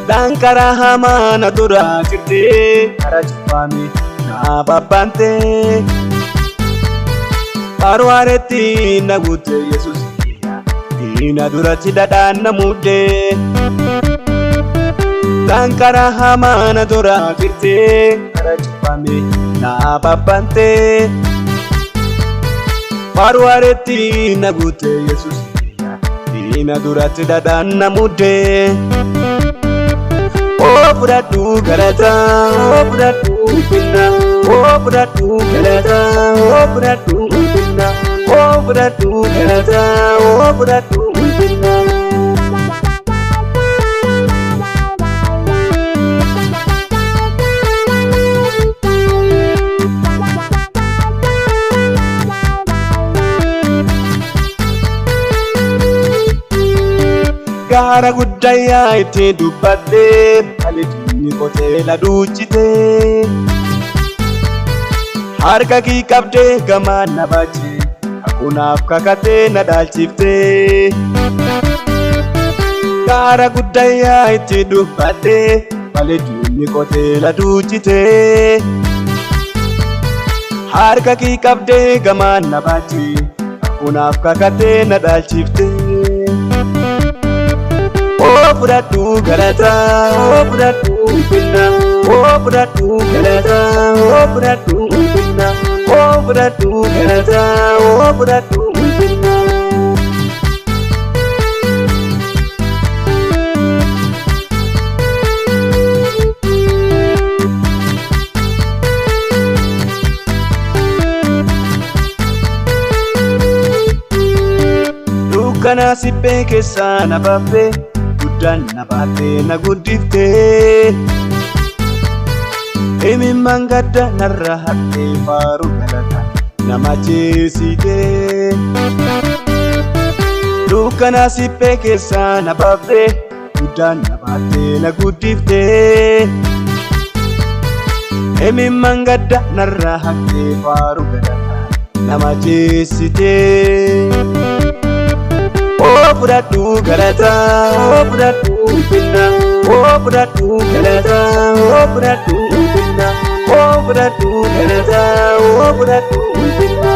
Dankara hamana dura kirte arachpami na babante Parwareti nagute Yesus ina dura chidada namude Dankara hamana dura kirte arachpami na babante Parwareti nagute Yesus ina dura chidada namude Oh Buratu Galata, oh Buratu Pinna, oh Buratu Galata, oh Buratu Pinna, oh Buratu Galata, oh Buratu Pinna. Gara guddaya itti dubbatte Baledini kotela duuchite Harka kii qabde gamaan na baache Hakunaaf kakate na dhaalchifte Gara guddaya itti dubbatte Baledini kotela duuchite Harka kii qabde gamaan na baache Hakunaaf kakate na dhaalchifte Oh Buratu Galata, oh Buratu Pinna, oh Buratu Galata, oh Buratu Pinna, oh Buratu Galata, oh Buratu Pinna. Dukana sipe kesana bape Dan nabate na guddifte Emi mangada narrahate faru galata nama cheesite Dukana sipe keessa nabaafte Dan nabate na guddifte Emi mangada narrahate faru galata nama cheesite Oh Buratu Galata, oh Buratu Pinna, oh Buratu Galata, oh Buratu Pinna, oh Buratu Galata, oh Buratu Pinna.